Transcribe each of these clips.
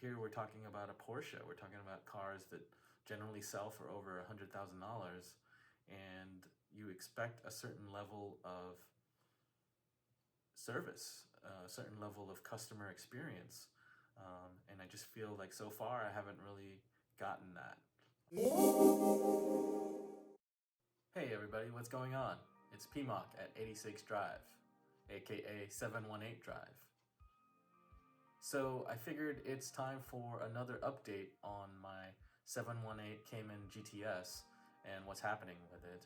here we're talking about a Porsche. We're talking about cars that generally sell for over $100,000, and you expect a certain level of service, a certain level of customer experience. And I just feel like so far I haven't really gotten that. Hey everybody, what's going on? It's PMOC at 86 Drive, aka 718 Drive. So I figured it's time for another update on my 718 Cayman GTS and what's happening with it.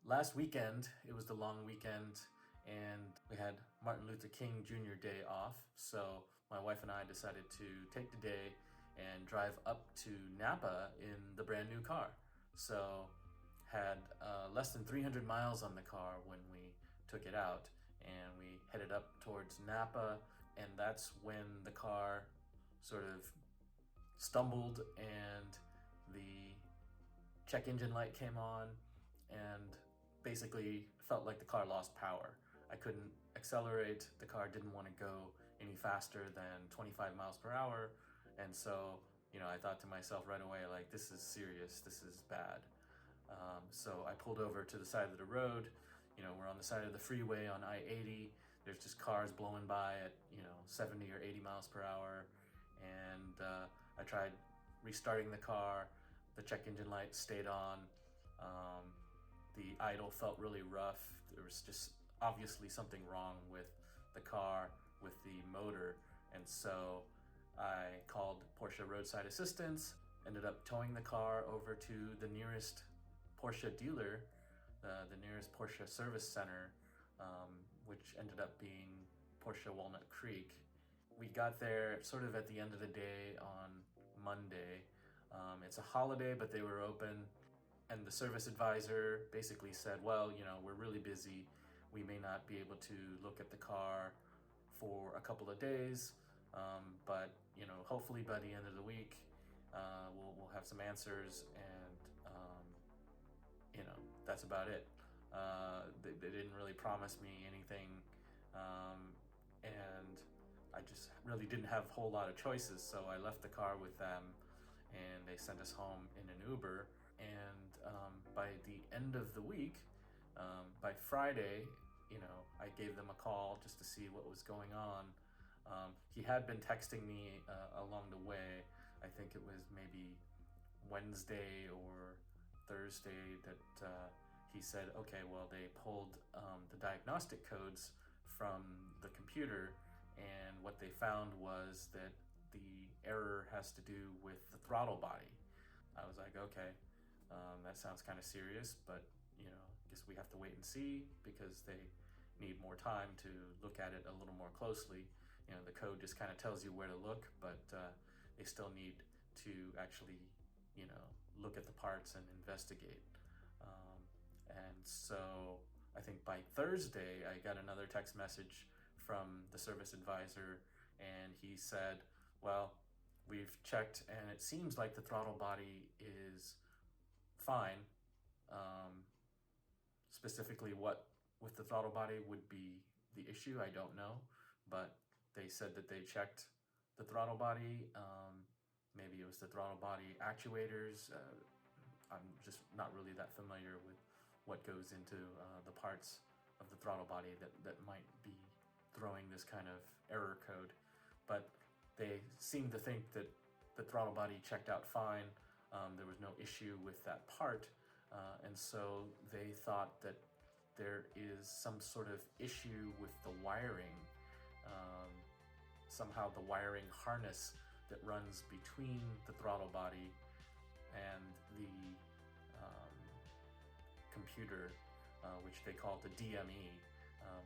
Last weekend, it was the long weekend, and we had Martin Luther King Jr. Day off, so my wife and I decided to take the day and drive up to Napa in the brand new car. So had less than 300 miles on the car when we took it out, and we headed up towards Napa, and that's when the car sort of stumbled and the check engine light came on and basically felt like the car lost power. I couldn't accelerate, the car didn't want to go any faster than 25 miles per hour, and so I thought to myself right away, like, this is serious, this is bad. So I pulled over to the side of the road. We're on the side of the freeway on I-80. There's just cars blowing by at 70 or 80 miles per hour, and I tried restarting the car. The check engine light stayed on. The idle felt really rough. There was just obviously something wrong with the car, with the motor, and so I called Porsche roadside assistance, ended up towing the car over to the nearest Porsche dealer, the nearest Porsche service center, which ended up being Porsche Walnut Creek. We got there sort of at the end of the day on Monday. It's a holiday, but they were open, and the service advisor basically said, well, we're really busy. We may not be able to look at the car for a couple of days, but hopefully by the end of the week, we'll have some answers, and that's about it. They didn't really promise me anything, and I just really didn't have a whole lot of choices, so I left the car with them, and they sent us home in an Uber. And by the end of the week, by Friday, I gave them a call just to see what was going on. He had been texting me along the way. I think it was maybe Wednesday or Thursday that he said, okay, well, they pulled the diagnostic codes from the computer, and what they found was that the error has to do with the throttle body. I was like, okay, that sounds kind of serious, but I guess we have to wait and see, because they need more time to look at it a little more closely. The code just kind of tells you where to look, but they still need to actually look at the parts and investigate. And so I think by Thursday I got another text message from the service advisor, and he said, well, we've checked and it seems like the throttle body is fine. Specifically what with the throttle body would be the issue, I don't know, but they said that they checked the throttle body. Maybe it was the throttle body actuators. I'm just not really that familiar with what goes into the parts of the throttle body that might be throwing this kind of error code. But they seem to think that the throttle body checked out fine. There was no issue with that part. And so they thought that there is some sort of issue with the wiring. Somehow the wiring harness that runs between the throttle body and the computer, which they call the DME,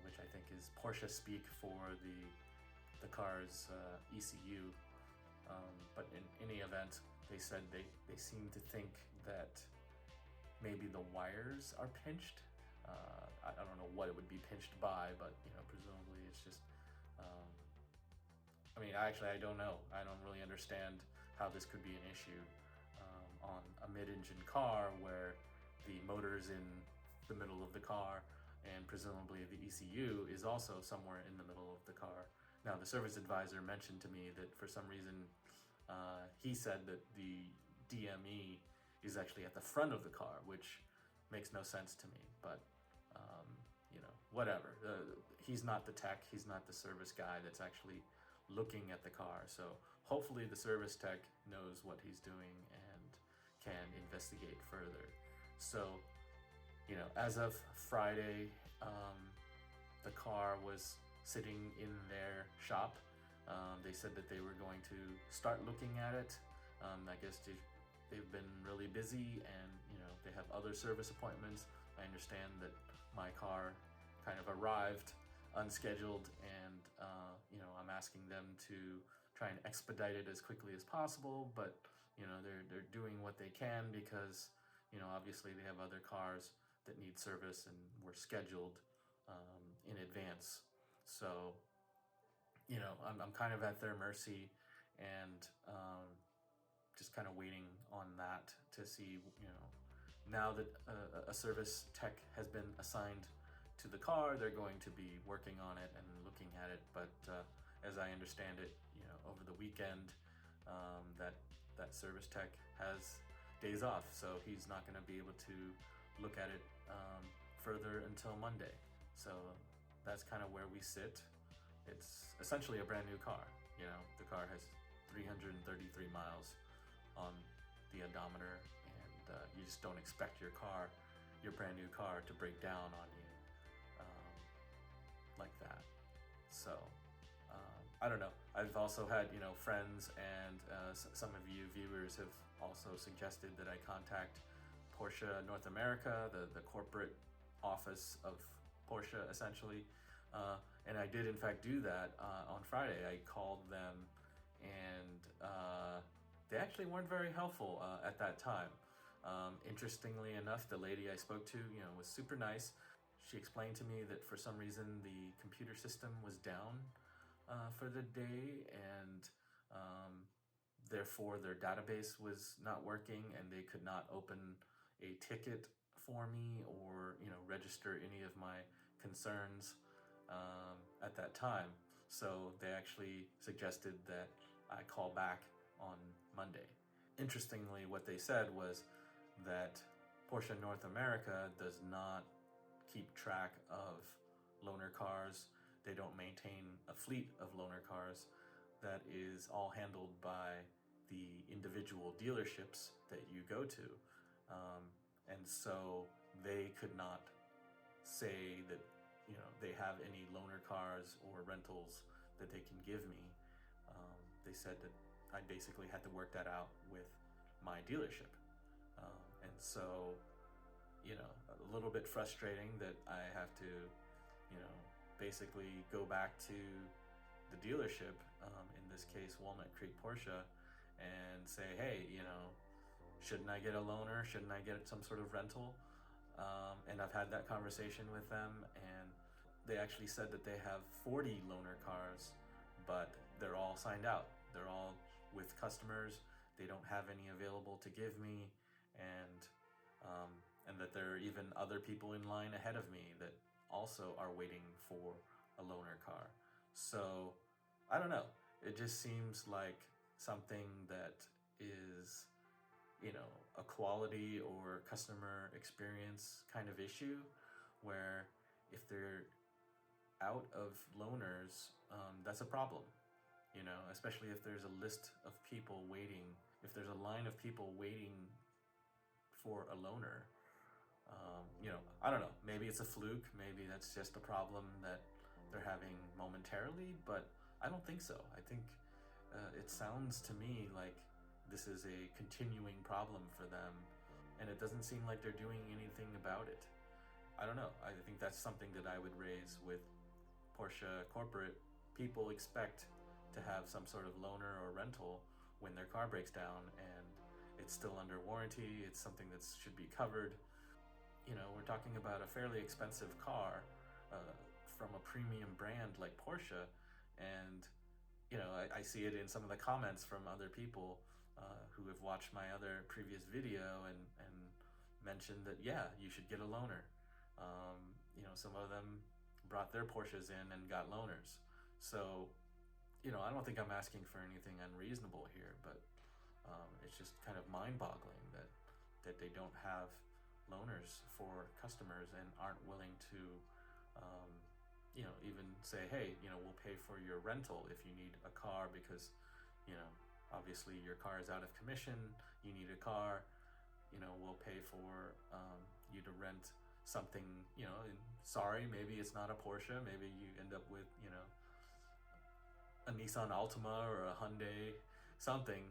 which I think is Porsche speak for the car's ECU. But in any event, they said they seem to think that maybe the wires are pinched. I don't know what it would be pinched by, but presumably it's just I don't know. I don't really understand how this could be an issue on a mid-engine car where the motor's in the middle of the car, and presumably the ECU is also somewhere in the middle of the car. Now, the service advisor mentioned to me that for some reason, he said that the DME is actually at the front of the car, which makes no sense to me, but whatever. He's not the tech, he's not the service guy that's actually looking at the car. So hopefully the service tech knows what he's doing and can investigate further. So, as of Friday, the car was sitting in their shop. They said that they were going to start looking at it. I guess they've been really busy, and they have other service appointments. I understand that my car kind of arrived unscheduled, and I'm asking them to try and expedite it as quickly as possible, but they're doing what they can because obviously they have other cars that need service and were scheduled in advance. So I'm kind of at their mercy, and just kind of waiting on that to see, now that a service tech has been assigned to the car, they're going to be working on it and looking at it. But as I understand it, over the weekend, that service tech has days off, so he's not going to be able to look at it further until Monday. So that's kind of where we sit. It's essentially a brand new car. The car has 333 miles on the odometer, and you just don't expect your brand new car to break down on you like that. So I don't know. I've also had friends, and some of you viewers have also suggested that I contact Porsche North America, the corporate office of Porsche essentially, and I did in fact do that on Friday. I called them, and they actually weren't very helpful at that time. Interestingly enough, the lady I spoke to, was super nice. She explained to me that for some reason the computer system was down for the day, and therefore their database was not working, and they could not open a ticket for me or register any of my concerns at that time. So they actually suggested that I call back on Monday. Interestingly, what they said was that Porsche North America does not keep track of loaner cars. They don't maintain a fleet of loaner cars. That is all handled by the individual dealerships that you go to. And so they could not say that they have any loaner cars or rentals that they can give me. They said that I basically had to work that out with my dealership. And so, a little bit frustrating that I have to, basically go back to the dealership, in this case Walnut Creek Porsche, and say, hey, shouldn't I get a loaner? Shouldn't I get some sort of rental? And I've had that conversation with them, and they actually said that they have 40 loaner cars, but they're all signed out. They're all with customers. They don't have any available to give me, and that there are even other people in line ahead of me that also are waiting for a loaner car. So I don't know. It just seems like something that is, a quality or customer experience kind of issue, where if they're out of loaners, that's a problem, especially if there's a list of people waiting, if there's a line of people waiting for a loaner. I don't know, maybe it's a fluke, maybe that's just a problem that they're having momentarily, but I don't think so. I think it sounds to me like this is a continuing problem for them, and it doesn't seem like they're doing anything about it. I don't know. I think that's something that I would raise with Porsche corporate. People expect to have some sort of loaner or rental when their car breaks down, and it's still under warranty. It's something that should be covered. We're talking about a fairly expensive car from a premium brand like Porsche, and I see it in some of the comments from other people who have watched my other previous video and mentioned that, yeah, you should get a loaner. Some of them brought their Porsches in and got loaners. So I don't think I'm asking for anything unreasonable here, but it's just kind of mind-boggling that they don't have loaners for customers and aren't willing to, even say, hey, we'll pay for your rental if you need a car because, obviously your car is out of commission, you need a car, we'll pay for you to rent something, and sorry, maybe it's not a Porsche, maybe you end up with, a Nissan Altima or a Hyundai something,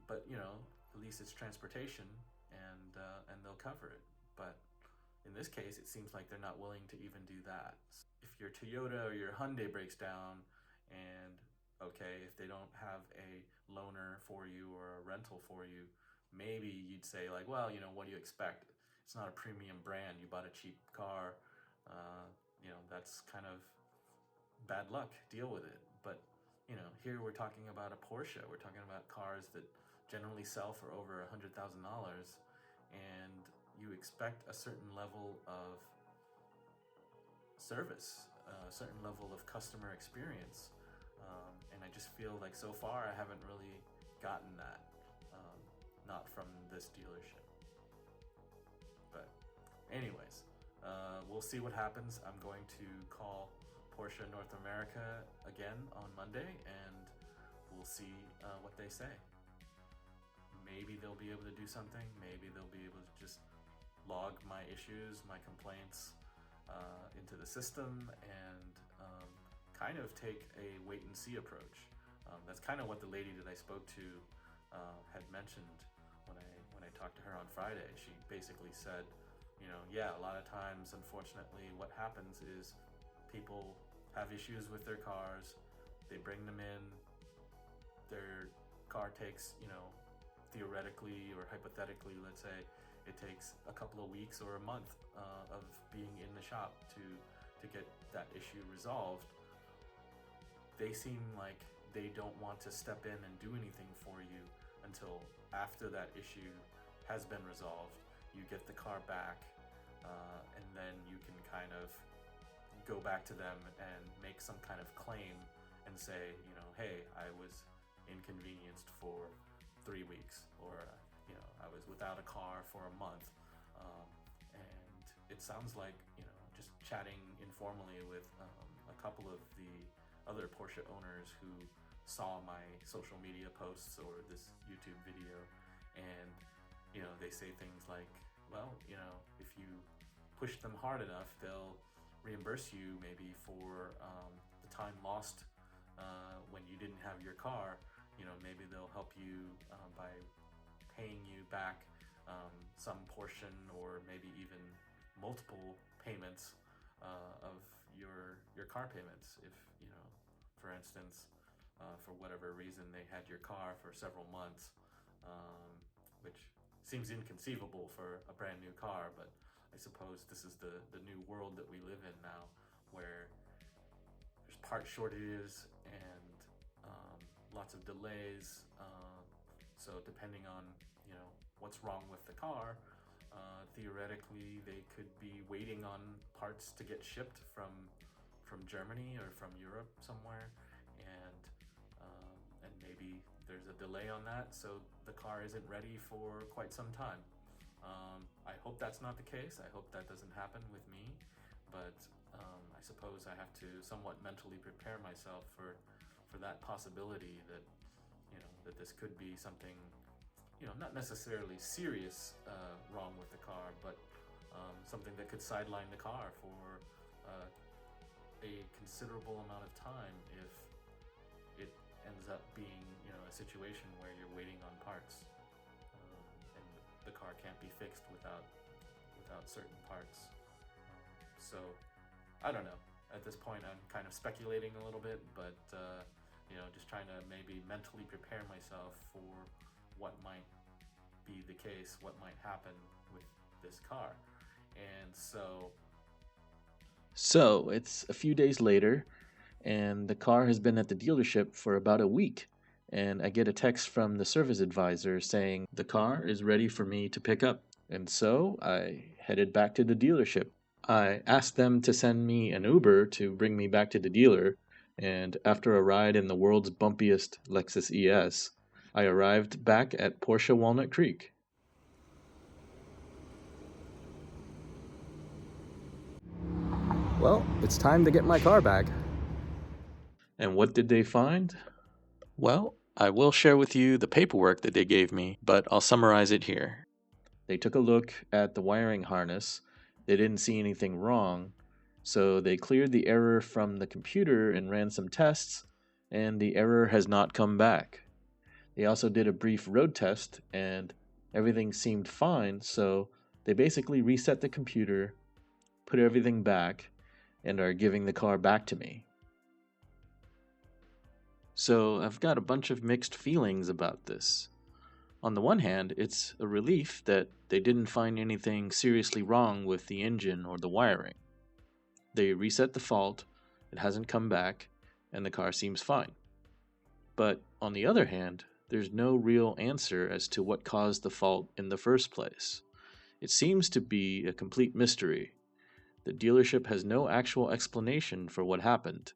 but at least it's transportation, and they'll cover it. But in this case, it seems like they're not willing to even do that. If your Toyota or your Hyundai breaks down, and okay, if they don't have a loaner for you or a rental for you, maybe you'd say like, well, what do you expect? It's not a premium brand. You bought a cheap car. That's kind of bad luck. Deal with it. But here we're talking about a Porsche. We're talking about cars that generally sell for over $100,000, and you expect a certain level of service, a certain level of customer experience, and I just feel like so far I haven't really gotten that, not from this dealership. But anyways, we'll see what happens. I'm going to call Porsche North America again on Monday, and we'll see what they say. Maybe they'll be able to do something. Maybe they'll be able to just log my issues, my complaints into the system, and kind of take a wait and see approach. That's kind of what the lady that I spoke to had mentioned when I talked to her on Friday. She basically said, yeah, a lot of times, unfortunately, what happens is people have issues with their cars, they bring them in, their car takes, theoretically or hypothetically, let's say, it takes a couple of weeks or a month of being in the shop to get that issue resolved. They seem like they don't want to step in and do anything for you until after that issue has been resolved. You get the car back, and then you can kind of go back to them and make some kind of claim and say, hey, I was inconvenienced for 3 weeks, or I was without a car for a month, and it sounds like just chatting informally with a couple of the other Porsche owners who saw my social media posts or this YouTube video, and they say things like, well, if you push them hard enough, they'll reimburse you maybe for the time lost when you didn't have your car. Maybe they'll help you by paying you back some portion, or maybe even multiple payments of your car payments. If for instance, for whatever reason they had your car for several months, which seems inconceivable for a brand new car, but I suppose this is the new world that we live in now, where there's part shortages and lots of delays. So depending on what's wrong with the car, theoretically they could be waiting on parts to get shipped from Germany or from Europe somewhere, and maybe there's a delay on that, so the car isn't ready for quite some time. I hope that's not the case. I hope that doesn't happen with me, but I suppose I have to somewhat mentally prepare myself for that possibility that that this could be something not necessarily serious wrong with the car, but something that could sideline the car for a considerable amount of time if it ends up being a situation where you're waiting on parts, and the car can't be fixed without certain parts. So I don't know. At this point, I'm kind of speculating a little bit, but just trying to maybe mentally prepare myself for what might be the case, what might happen with this car. And so it's a few days later, and the car has been at the dealership for about a week. And I get a text from the service advisor saying the car is ready for me to pick up. And so I headed back to the dealership. I asked them to send me an Uber to bring me back to the dealer, and after a ride in the world's bumpiest Lexus ES, I arrived back at Porsche Walnut Creek. Well, it's time to get my car back. And what did they find? Well, I will share with you the paperwork that they gave me, but I'll summarize it here. They took a look at the wiring harness. They didn't see anything wrong, so they cleared the error from the computer and ran some tests, and the error has not come back. They also did a brief road test, and everything seemed fine, so they basically reset the computer, put everything back, and are giving the car back to me. So I've got a bunch of mixed feelings about this. On the one hand, it's a relief that they didn't find anything seriously wrong with the engine or the wiring. They reset the fault, it hasn't come back, and the car seems fine. But on the other hand, there's no real answer as to what caused the fault in the first place. It seems to be a complete mystery. The dealership has no actual explanation for what happened,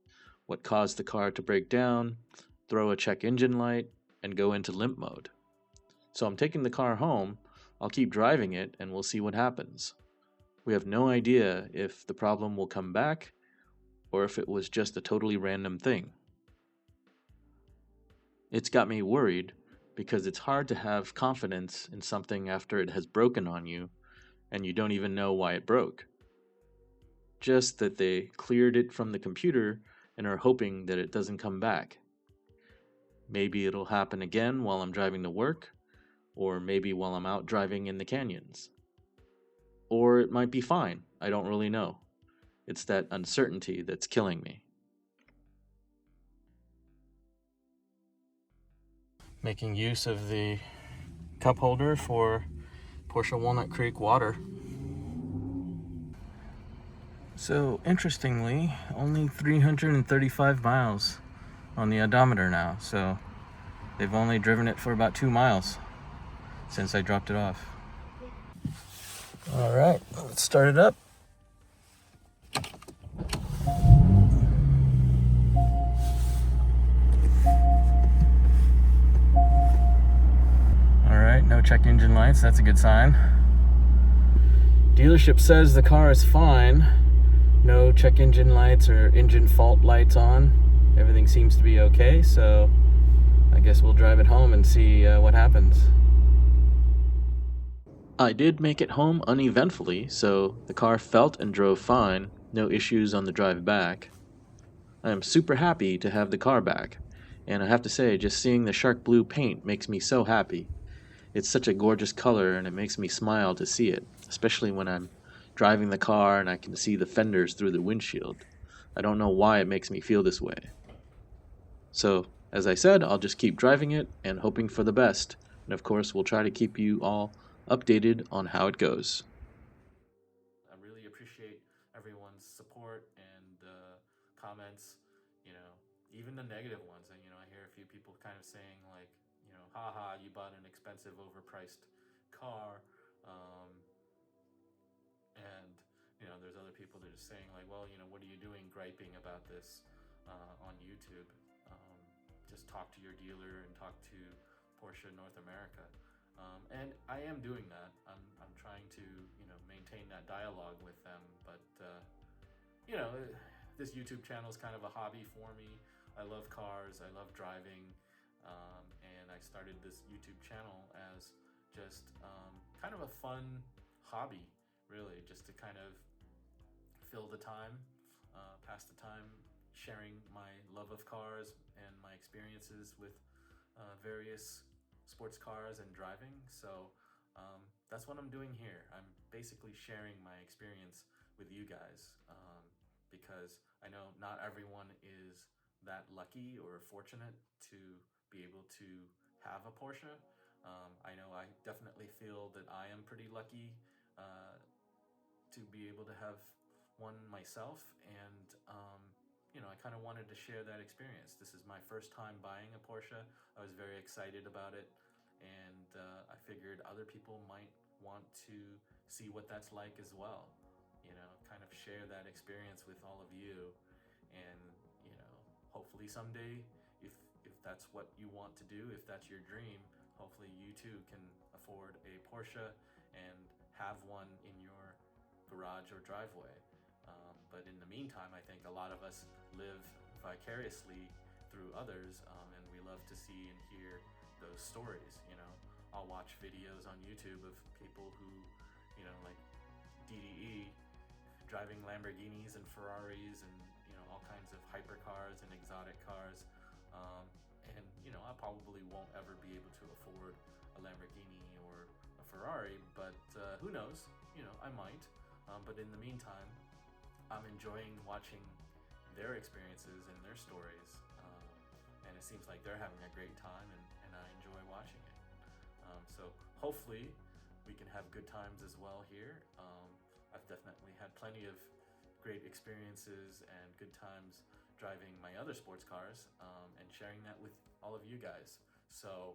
what caused the car to break down, throw a check engine light, and go into limp mode. So I'm taking the car home, I'll keep driving it, and we'll see what happens. We have no idea if the problem will come back, or if it was just a totally random thing. It's got me worried, because it's hard to have confidence in something after it has broken on you, and you don't even know why it broke. Just that they cleared it from the computer and are hoping that it doesn't come back. Maybe it'll happen again while I'm driving to work, or maybe while I'm out driving in the canyons. Or it might be fine, I don't really know. It's that uncertainty that's killing me. Making use of the cup holder for Porsche Walnut Creek water. So, interestingly, only 335 miles on the odometer now, so they've only driven it for about 2 miles since I dropped it off. All right, let's start it up. All right, no check engine lights, that's a good sign. Dealership says the car is fine. No check engine lights or engine fault lights on. Everything seems to be okay, so I guess we'll drive it home and see what happens. I did make it home uneventfully, so the car felt and drove fine, no issues on the drive back. I am super happy to have the car back, and I have to say, just seeing the shark blue paint makes me so happy. It's such a gorgeous color, and it makes me smile to see it, especially when I'm driving the car and I can see the fenders through the windshield. I don't know why it makes me feel this way. So, as I said, I'll just keep driving it and hoping for the best, and of course we'll try to keep you all updated on how it goes. I really appreciate everyone's support and comments, even the negative ones. And, I hear a few people kind of saying like, haha, you bought an expensive, overpriced car. And, there's other people that are saying like, well, what are you doing griping about this on YouTube? Just talk to your dealer and talk to Porsche North America. And I am doing that. I'm trying to, maintain that dialogue with them. But, this YouTube channel is kind of a hobby for me. I love cars. I love driving. And I started this YouTube channel as just kind of a fun hobby, really, just to kind of fill the time, pass the time, sharing my love of cars and my experiences with various sports cars and driving. So that's what I'm doing here. I'm basically sharing my experience with you guys, because I know not everyone is that lucky or fortunate to be able to have a Porsche. I know I definitely feel that I am pretty lucky to be able to have one myself, and I kind of wanted to share that experience. This is my first time buying a Porsche. I was very excited about it, and I figured other people might want to see what that's like as well. Kind of share that experience with all of you, and hopefully someday, if that's what you want to do, if that's your dream, hopefully you too can afford a Porsche and have one in your garage or driveway. But in the meantime, I think a lot of us live vicariously through others, and we love to see and hear those stories. I'll watch videos on YouTube of people who, like DDE, driving Lamborghinis and Ferraris and all kinds of hypercars and exotic cars, and I probably won't ever be able to afford a Lamborghini or a Ferrari, but who knows, I might. But in the meantime, I'm enjoying watching their experiences and their stories, and it seems like they're having a great time, and I enjoy watching it. So hopefully we can have good times as well here. I've definitely had plenty of great experiences and good times driving my other sports cars, and sharing that with all of you guys. So,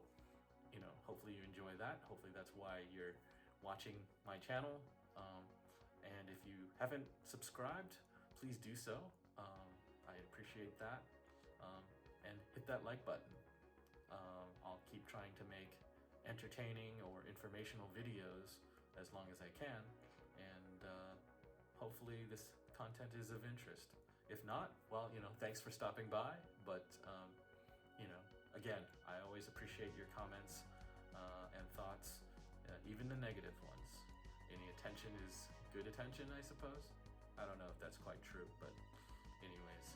hopefully you enjoy that. Hopefully that's why you're watching my channel. And if you haven't subscribed, please do so. I appreciate that. And hit that like button. I'll keep trying to make entertaining or informational videos as long as I can, and hopefully this content is of interest. If not, well, thanks for stopping by, but again, I always appreciate your comments and thoughts, even the negative ones. Any attention is good attention, I suppose. I don't know if that's quite true, but anyways,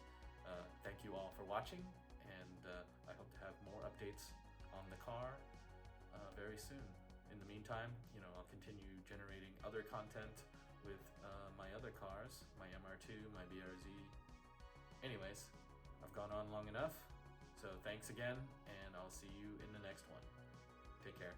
thank you all for watching, and I hope to have more updates on the car very soon. In the meantime, I'll continue generating other content with my other cars, my MR2, my BRZ. Anyways, I've gone on long enough, so thanks again, and I'll see you in the next one. Take care.